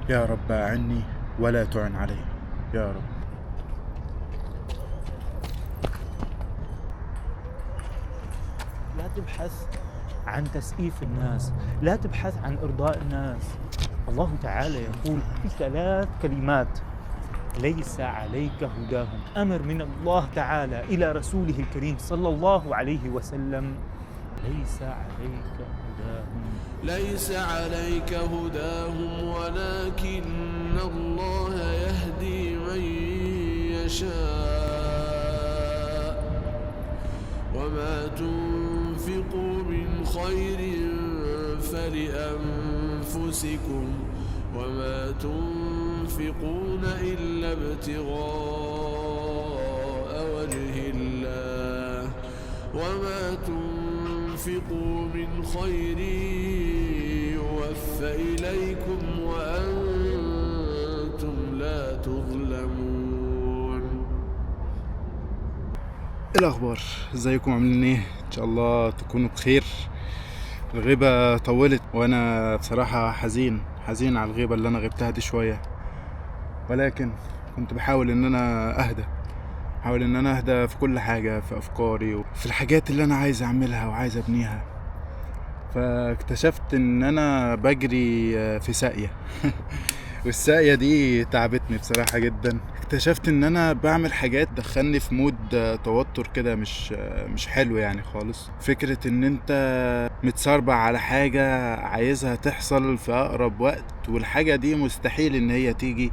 يا رب أعني ولا تعن علي يا رب. لا تبحث عن تسقيف الناس، لا تبحث عن إرضاء الناس. الله تعالى يقول في 3 كلمات: ليس عليك هداهم. أمر من الله تعالى إلى رسوله الكريم صلى الله عليه وسلم: ليس عليك هداهم. ليس عليك هداهم ولكن الله يهدي من يشاء وما تنفقوا من خير فلأنفسكم وما تنفقون إلا ابتغاء وجه الله وما تنفقوا من خير يوفى إليكم وأنتم لا تظلمون. إيه الأخبار؟ ازيكم عاملين ايه؟ إن شاء الله تكونوا بخير. الغيبة طولت وأنا بصراحة حزين على الغيبة اللي أنا غبتها دي شوية، ولكن كنت بحاول إن أنا أهدى في كل حاجة، في أفكاري وفي الحاجات اللي أنا عايز أعملها وعايز أبنيها. فاكتشفت إن أنا بجري في ساقية والساقية دي تعبتني بصراحة جدا. اكتشفت ان انا بعمل حاجات دخلني في مود توتر كده مش حلو يعني خالص. فكرة ان انت متسربع على حاجة عايزها تحصل في اقرب وقت، والحاجة دي مستحيل ان هي تيجي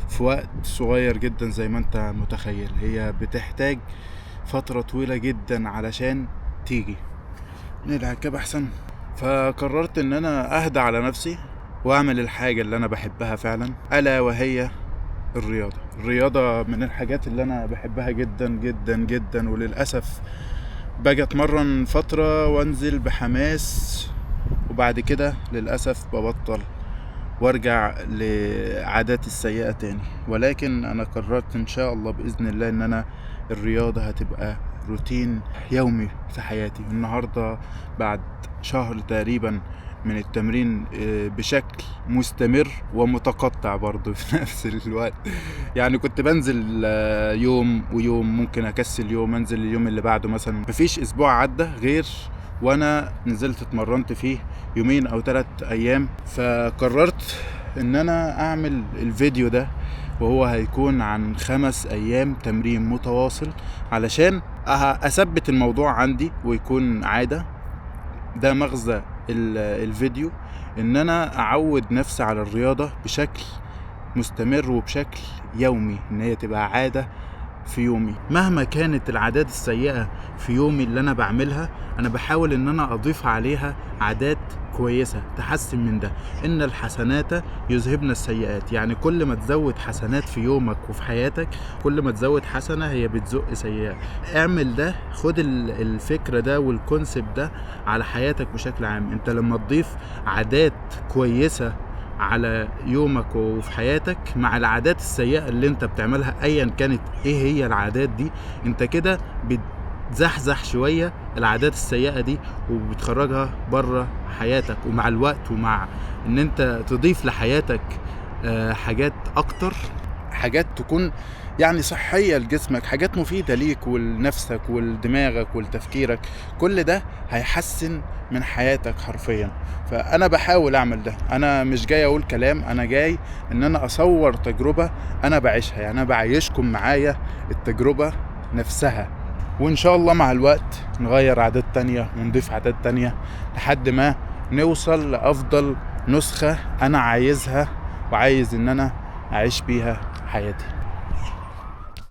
في وقت صغير جدا زي ما انت متخيل. هي بتحتاج فترة طويلة جدا علشان تيجي. نلعب كده احسن. فقررت ان انا اهدى على نفسي واعمل الحاجة اللي انا بحبها فعلا، الا وهي الرياضة من الحاجات اللي انا بحبها جدا جدا جدا. وللأسف باجي اتمرن فترة وانزل بحماس، وبعد كده للأسف ببطل وارجع لعاداتي السيئة تاني. ولكن انا قررت ان شاء الله بإذن الله ان انا الرياضة هتبقى روتين يومي في حياتي. النهاردة بعد شهر تقريبا من التمرين بشكل مستمر ومتقطع برضو في نفس الوقت. يعني كنت بنزل يوم ويوم، ممكن اكسل يوم انزل اليوم اللي بعده مثلا. مفيش اسبوع عدى غير وانا نزلت اتمرنت فيه 2 أو 3 ايام. فقررت ان انا اعمل الفيديو ده، وهو هيكون عن 5 ايام تمرين متواصل علشان اثبت الموضوع عندي ويكون عادة. ده مغزى الفيديو، ان انا اعود نفسي على الرياضة بشكل مستمر وبشكل يومي، ان هي تبقى عادة في يومي. مهما كانت العادات السيئة في يومي اللي انا بعملها، انا بحاول ان انا اضيف عليها عادات كويسة تحسن من ده. ان الحسنات يذهبن السيئات. يعني كل ما تزود حسنات في يومك وفي حياتك، كل ما تزود حسنة هي بتزق سيئة. اعمل ده، خد الفكرة ده والكونسبت ده على حياتك بشكل عام. انت لما تضيف عادات كويسة على يومك وفي حياتك مع العادات السيئة اللي انت بتعملها ايا كانت ايه هي العادات دي، انت كده بتزحزح شوية العادات السيئة دي وبتخرجها بره حياتك. ومع الوقت ومع ان انت تضيف لحياتك حاجات اكتر، حاجات تكون يعني صحية لجسمك، حاجات مفيدة ليك ولنفسك ولدماغك ولتفكيرك، كل ده هيحسن من حياتك حرفيا. فأنا بحاول أعمل ده. أنا مش جاي أقول كلام، أنا جاي إن أنا أصور تجربة أنا بعيشها. يعني أنا بعيشكم معايا التجربة نفسها، وإن شاء الله مع الوقت نغير عادات تانية ونضيف عادات تانية لحد ما نوصل لأفضل نسخة أنا عايزها وعايز إن أنا أعيش بيها حياتي.